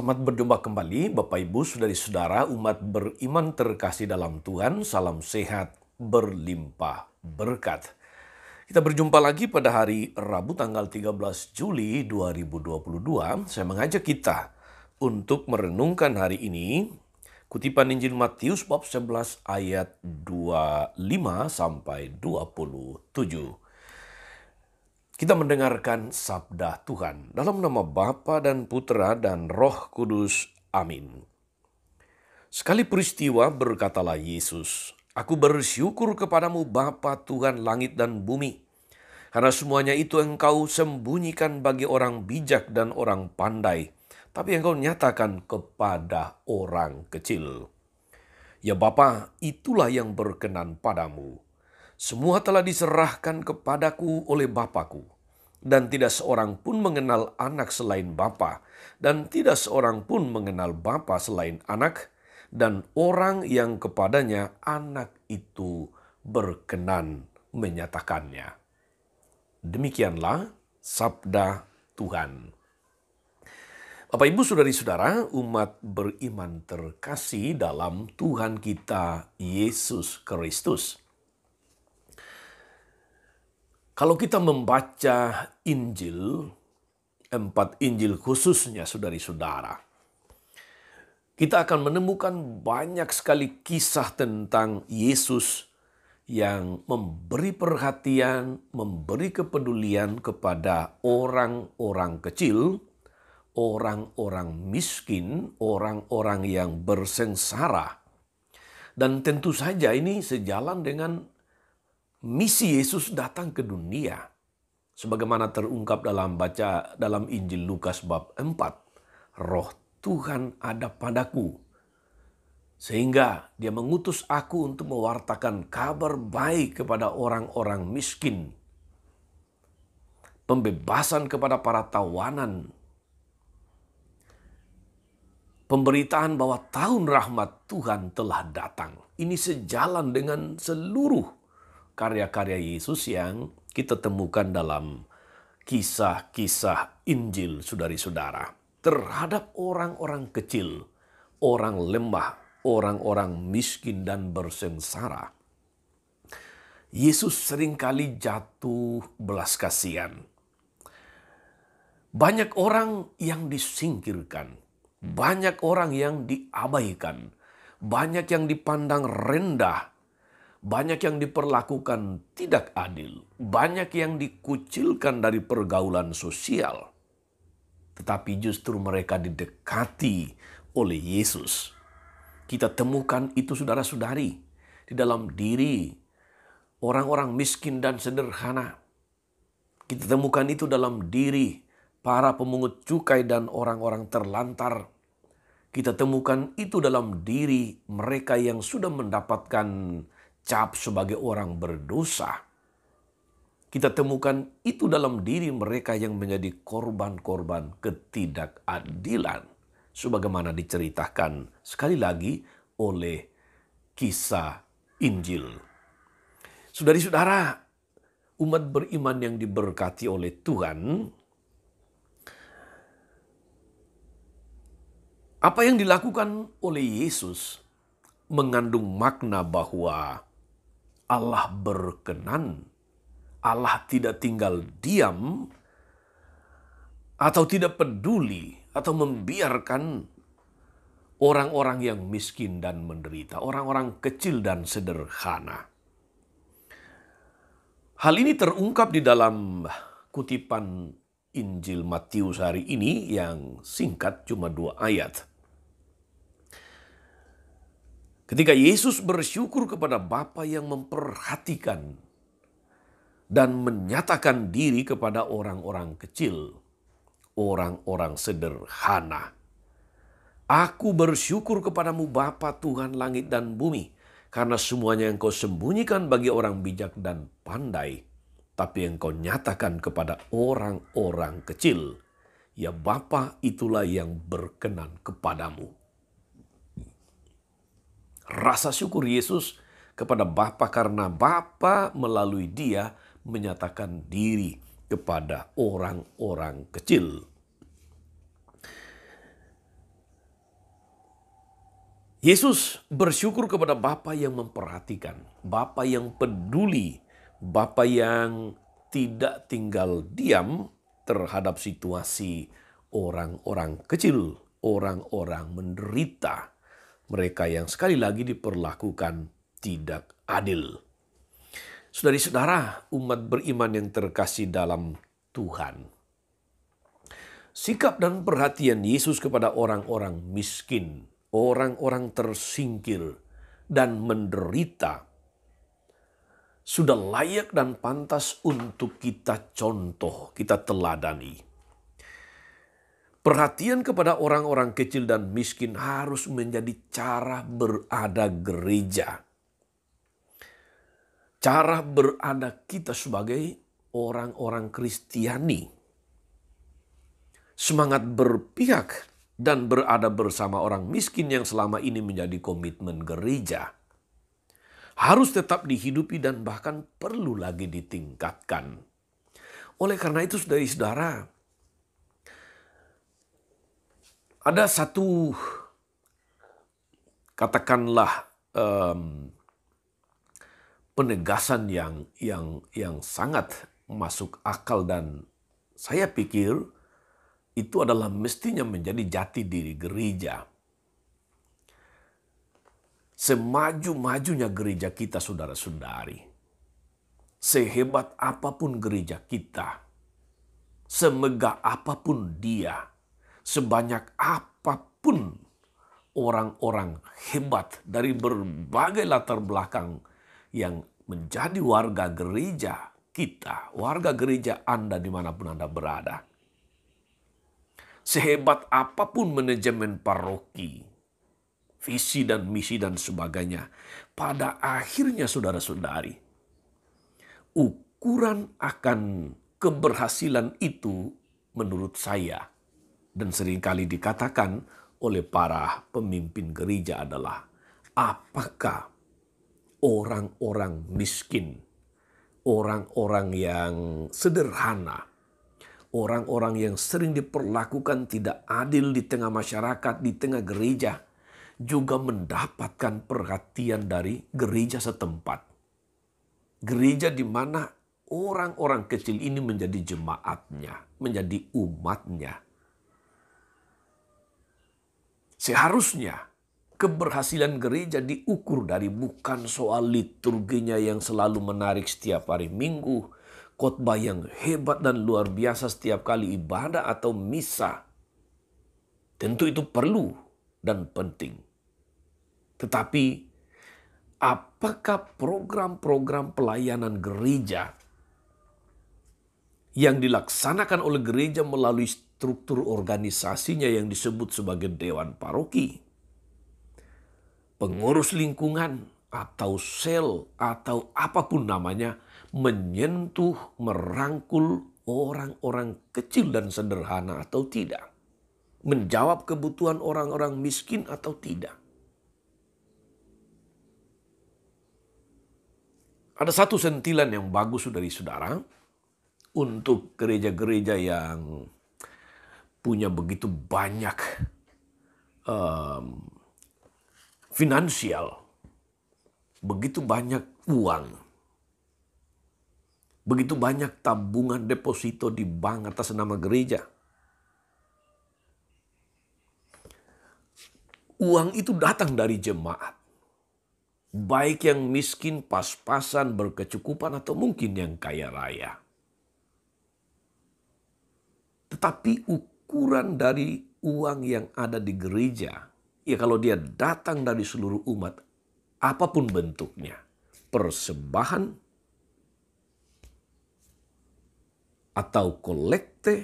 Selamat berjumpa kembali Bapak Ibu Saudari-saudara umat beriman terkasih dalam Tuhan. Salam sehat berlimpah berkat. Kita berjumpa lagi pada hari Rabu tanggal 13 Juli 2022. Saya mengajak kita untuk merenungkan hari ini kutipan Injil Matius bab 11 ayat 25 sampai 27. Kita mendengarkan sabda Tuhan dalam nama Bapa dan Putra dan Roh Kudus. Amin. Sekali peristiwa berkatalah Yesus, "Aku bersyukur kepadamu Bapa Tuhan langit dan bumi, karena semuanya itu engkau sembunyikan bagi orang bijak dan orang pandai, tapi engkau nyatakan kepada orang kecil. Ya Bapa, itulah yang berkenan padamu. Semua telah diserahkan kepadaku oleh Bapakku, dan tidak seorang pun mengenal anak selain Bapa, dan tidak seorang pun mengenal Bapa selain anak, dan orang yang kepadanya anak itu berkenan menyatakannya." Demikianlah sabda Tuhan. Bapak Ibu Saudari-saudara, umat beriman terkasih dalam Tuhan kita Yesus Kristus. Kalau kita membaca Injil, 4 Injil khususnya saudari-saudara, kita akan menemukan banyak sekali kisah tentang Yesus yang memberi perhatian, memberi kepedulian kepada orang-orang kecil, orang-orang miskin, orang-orang yang bersengsara. Dan tentu saja ini sejalan dengan misi Yesus datang ke dunia, sebagaimana terungkap dalam Injil Lukas bab 4. Roh Tuhan ada padaku, sehingga dia mengutus aku untuk mewartakan kabar baik kepada orang-orang miskin, pembebasan kepada para tawanan, pemberitaan bahwa tahun rahmat Tuhan telah datang. Ini sejalan dengan seluruh karya-karya Yesus yang kita temukan dalam kisah-kisah Injil saudari-saudara. Terhadap orang-orang kecil, orang lemah, orang-orang miskin dan bersengsara, Yesus seringkali jatuh belas kasihan. Banyak orang yang disingkirkan, banyak orang yang diabaikan, banyak yang dipandang rendah, banyak yang diperlakukan tidak adil, banyak yang dikucilkan dari pergaulan sosial. Tetapi justru mereka didekati oleh Yesus. Kita temukan itu saudara-saudari di dalam diri orang-orang miskin dan sederhana. Kita temukan itu dalam diri para pemungut cukai dan orang-orang terlantar. Kita temukan itu dalam diri mereka yang sudah mendapatkan cap sebagai orang berdosa. Kita temukan itu dalam diri mereka yang menjadi korban-korban ketidakadilan, sebagaimana diceritakan sekali lagi oleh kisah Injil. Saudari-saudara, umat beriman yang diberkati oleh Tuhan, apa yang dilakukan oleh Yesus mengandung makna bahwa Allah berkenan, Allah tidak tinggal diam atau tidak peduli atau membiarkan orang-orang yang miskin dan menderita, orang-orang kecil dan sederhana. Hal ini terungkap di dalam kutipan Injil Matius hari ini yang singkat cuma 2 ayat. Ketika Yesus bersyukur kepada Bapa yang memperhatikan dan menyatakan diri kepada orang-orang kecil, orang-orang sederhana. "Aku bersyukur kepadamu Bapa Tuhan langit dan bumi, karena semuanya engkau sembunyikan bagi orang bijak dan pandai, tapi engkau nyatakan kepada orang-orang kecil. Ya Bapa, itulah yang berkenan kepadamu." Rasa syukur Yesus kepada Bapa karena Bapa melalui dia menyatakan diri kepada orang-orang kecil. Yesus bersyukur kepada Bapa yang memperhatikan, Bapa yang peduli, Bapa yang tidak tinggal diam terhadap situasi orang-orang kecil, orang-orang menderita, mereka yang sekali lagi diperlakukan tidak adil. Saudari-saudara, umat beriman yang terkasih dalam Tuhan, sikap dan perhatian Yesus kepada orang-orang miskin, orang-orang tersingkir dan menderita sudah layak dan pantas untuk kita contoh, kita teladani. Perhatian kepada orang-orang kecil dan miskin harus menjadi cara berada gereja. Cara berada kita sebagai orang-orang Kristiani. Semangat berpihak dan berada bersama orang miskin yang selama ini menjadi komitmen gereja harus tetap dihidupi dan bahkan perlu lagi ditingkatkan. Oleh karena itu, saudara-saudara, ada satu katakanlah penegasan yang sangat masuk akal dan saya pikir itu adalah mestinya menjadi jati diri gereja. Semaju-majunya gereja kita, saudara-saudari, sehebat apapun gereja kita, semegah apapun dia, sebanyak apapun orang-orang hebat dari berbagai latar belakang yang menjadi warga gereja kita, warga gereja Anda dimanapun Anda berada. Sehebat apapun manajemen paroki, visi dan misi dan sebagainya, pada akhirnya saudara-saudari, ukuran akan keberhasilan itu menurut saya dan seringkali dikatakan oleh para pemimpin gereja adalah apakah orang-orang miskin, orang-orang yang sederhana, orang-orang yang sering diperlakukan tidak adil di tengah masyarakat, di tengah gereja, juga mendapatkan perhatian dari gereja setempat. Gereja di mana orang-orang kecil ini menjadi jemaatnya, menjadi umatnya. Seharusnya keberhasilan gereja diukur dari bukan soal liturginya yang selalu menarik setiap hari Minggu, khotbah yang hebat dan luar biasa setiap kali ibadah atau misa. Tentu itu perlu dan penting. Tetapi apakah program-program pelayanan gereja yang dilaksanakan oleh gereja melalui struktur organisasinya yang disebut sebagai Dewan Paroki, pengurus lingkungan, atau sel, atau apapun namanya, menyentuh, merangkul orang-orang kecil dan sederhana atau tidak? Menjawab kebutuhan orang-orang miskin atau tidak? Ada satu sentilan yang bagus dari saudara untuk gereja-gereja yang punya begitu banyak finansial, begitu banyak uang, begitu banyak tabungan deposito di bank atas nama gereja. Uang itu datang dari jemaat. Baik yang miskin, pas-pasan, berkecukupan, atau mungkin yang kaya raya. Tetapi ukuran dari uang yang ada di gereja, ya kalau dia datang dari seluruh umat, apapun bentuknya, persembahan, atau kolekte,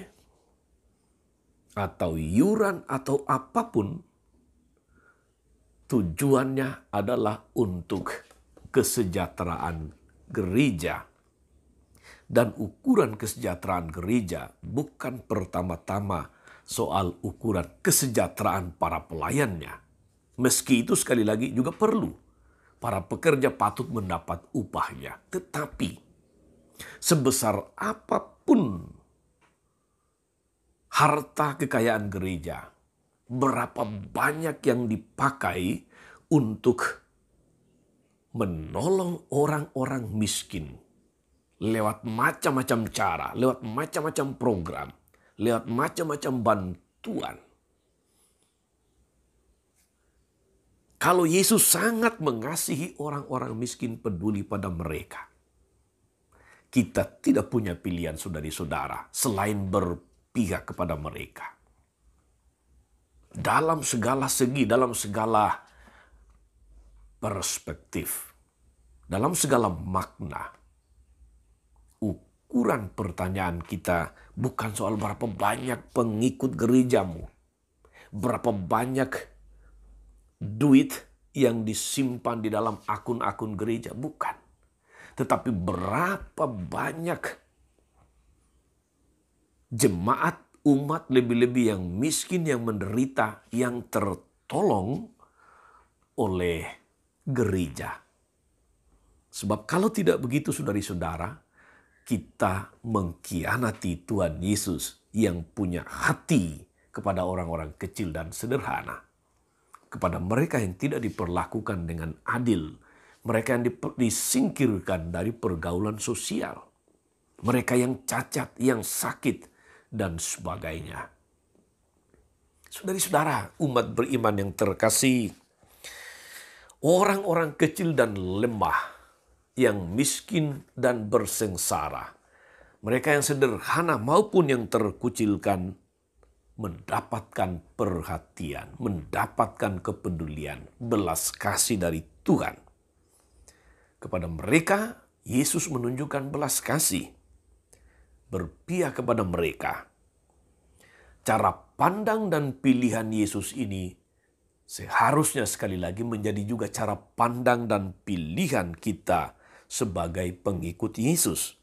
atau iuran, atau apapun, tujuannya adalah untuk kesejahteraan gereja. Dan ukuran kesejahteraan gereja bukan pertama-tama soal ukuran kesejahteraan para pelayannya. Meski itu sekali lagi juga perlu. Para pekerja patut mendapat upahnya. Tetapi sebesar apapun harta kekayaan gereja, berapa banyak yang dipakai untuk menolong orang-orang miskin lewat macam-macam cara, lewat macam-macam program, lewat macam-macam bantuan. Kalau Yesus sangat mengasihi orang-orang miskin, peduli pada mereka, kita tidak punya pilihan, saudari-saudara, selain berpihak kepada mereka. Dalam segala segi, dalam segala perspektif, dalam segala makna, ukuran pertanyaan kita bukan soal berapa banyak pengikut gerejamu, berapa banyak duit yang disimpan di dalam akun-akun gereja, bukan. Tetapi berapa banyak jemaat, umat, lebih-lebih yang miskin, yang menderita, yang tertolong oleh gereja. Sebab kalau tidak begitu, saudari-saudara, kita mengkhianati Tuhan Yesus yang punya hati kepada orang-orang kecil dan sederhana. Kepada mereka yang tidak diperlakukan dengan adil. Mereka yang disingkirkan dari pergaulan sosial. Mereka yang cacat, yang sakit, dan sebagainya. Saudari-saudara, umat beriman yang terkasih, orang-orang kecil dan lemah, yang miskin dan bersengsara, mereka yang sederhana maupun yang terkucilkan, mendapatkan perhatian, mendapatkan kepedulian, belas kasih dari Tuhan. Kepada mereka, Yesus menunjukkan belas kasih, berpihak kepada mereka. Cara pandang dan pilihan Yesus ini seharusnya sekali lagi menjadi juga cara pandang dan pilihan kita sebagai pengikut Yesus.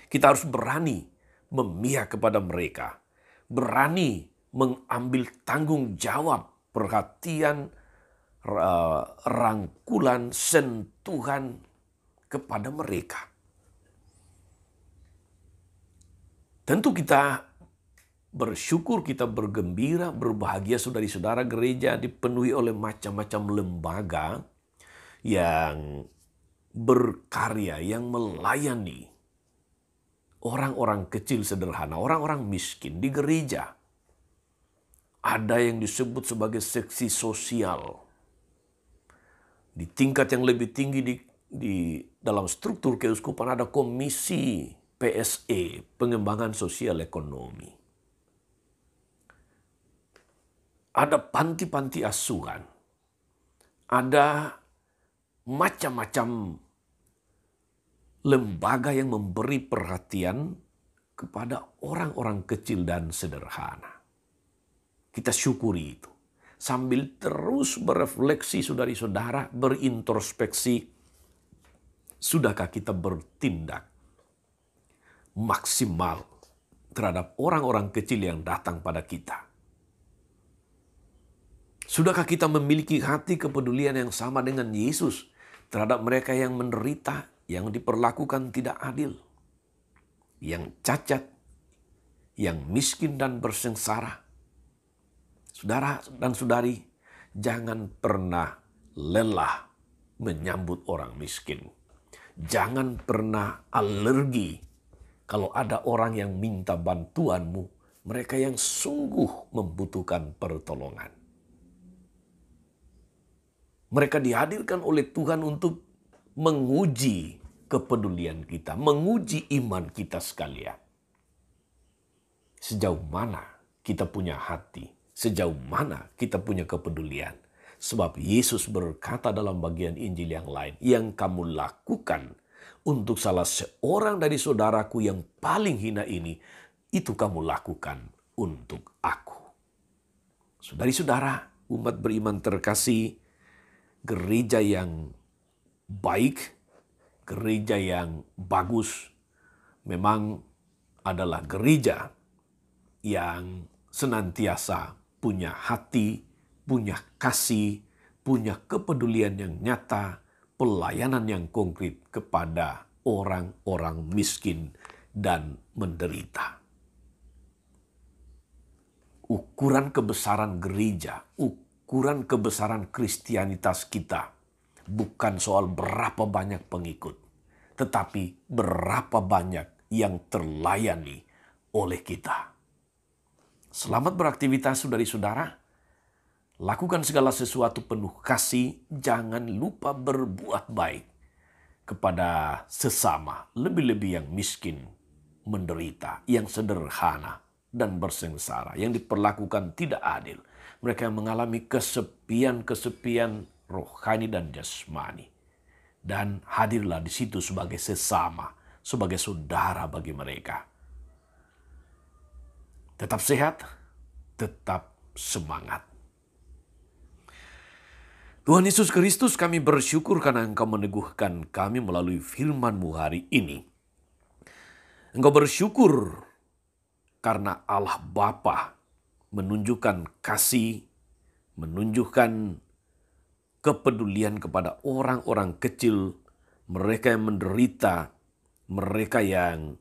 Kita harus berani memihak kepada mereka, berani mengambil tanggung jawab, perhatian, rangkulan, sentuhan kepada mereka. Tentu kita bersyukur, kita bergembira, berbahagia, saudari-saudara, gereja dipenuhi oleh macam-macam lembaga yang berkarya, yang melayani orang-orang kecil sederhana, orang-orang miskin di gereja. Ada yang disebut sebagai seksi sosial. Di tingkat yang lebih tinggi di dalam struktur keuskupan ada komisi PSE, pengembangan sosial ekonomi. Ada panti-panti asuhan. Ada macam-macam lembaga yang memberi perhatian kepada orang-orang kecil dan sederhana. Kita syukuri itu. Sambil terus berefleksi, saudari-saudara, berintrospeksi, sudahkah kita bertindak maksimal terhadap orang-orang kecil yang datang pada kita? Sudahkah kita memiliki hati kepedulian yang sama dengan Yesus terhadap mereka yang menderita, yang diperlakukan tidak adil, yang cacat, yang miskin dan bersengsara? Saudara dan saudari, jangan pernah lelah menyambut orang miskin. Jangan pernah alergi kalau ada orang yang minta bantuanmu, mereka yang sungguh membutuhkan pertolongan. Mereka dihadirkan oleh Tuhan untuk menguji kepedulian kita, menguji iman kita sekalian. Sejauh mana kita punya hati, sejauh mana kita punya kepedulian. Sebab Yesus berkata dalam bagian Injil yang lain, yang kamu lakukan untuk salah seorang dari saudaraku yang paling hina ini, itu kamu lakukan untuk aku. Saudari-saudara, umat beriman terkasih, gereja yang baik, gereja yang bagus, memang adalah gereja yang senantiasa punya hati, punya kasih, punya kepedulian yang nyata, pelayanan yang konkret kepada orang-orang miskin dan menderita. Ukuran kebesaran gereja, ukuran kebesaran Kristianitas kita bukan soal berapa banyak pengikut, tetapi berapa banyak yang terlayani oleh kita. Selamat beraktivitas saudari-saudara. Lakukan segala sesuatu penuh kasih, jangan lupa berbuat baik kepada sesama, lebih-lebih yang miskin, menderita, yang sederhana, dan bersengsara, yang diperlakukan tidak adil. Mereka yang mengalami kesepian rohani dan jasmani. Dan hadirlah di situ sebagai sesama, sebagai saudara bagi mereka. Tetap sehat, tetap semangat. Tuhan Yesus Kristus, kami bersyukur karena Engkau meneguhkan kami melalui firman-Mu hari ini. Engkau bersyukur karena Allah Bapa menunjukkan kasih, menunjukkan kepedulian kepada orang-orang kecil, mereka yang menderita, mereka yang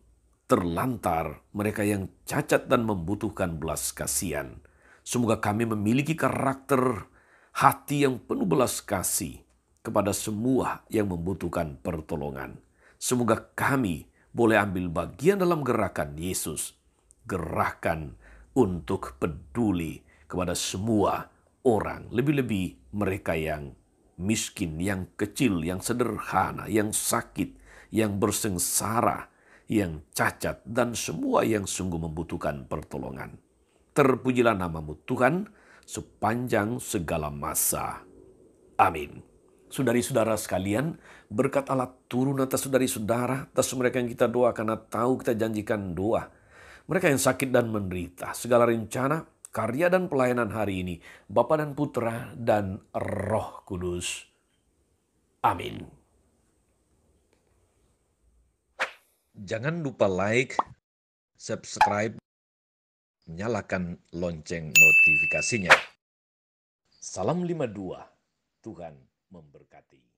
terlantar, mereka yang cacat dan membutuhkan belas kasihan. Semoga kami memiliki karakter hati yang penuh belas kasih kepada semua yang membutuhkan pertolongan. Semoga kami boleh ambil bagian dalam gerakan Yesus, gerakan untuk peduli kepada semua orang, lebih-lebih mereka yang miskin, yang kecil, yang sederhana, yang sakit, yang bersengsara, yang cacat, dan semua yang sungguh membutuhkan pertolongan. Terpujilah nama-Mu Tuhan sepanjang segala masa. Amin. Saudari-saudara sekalian, berkat Allah turun atas saudari-saudara, atas mereka yang kita doa karena tahu kita janjikan doa. Mereka yang sakit dan menderita, segala rencana, karya dan pelayanan hari ini, Bapa dan Putra dan Roh Kudus. Amin. Jangan lupa like, subscribe, nyalakan lonceng notifikasinya. Salam 52, Tuhan memberkati.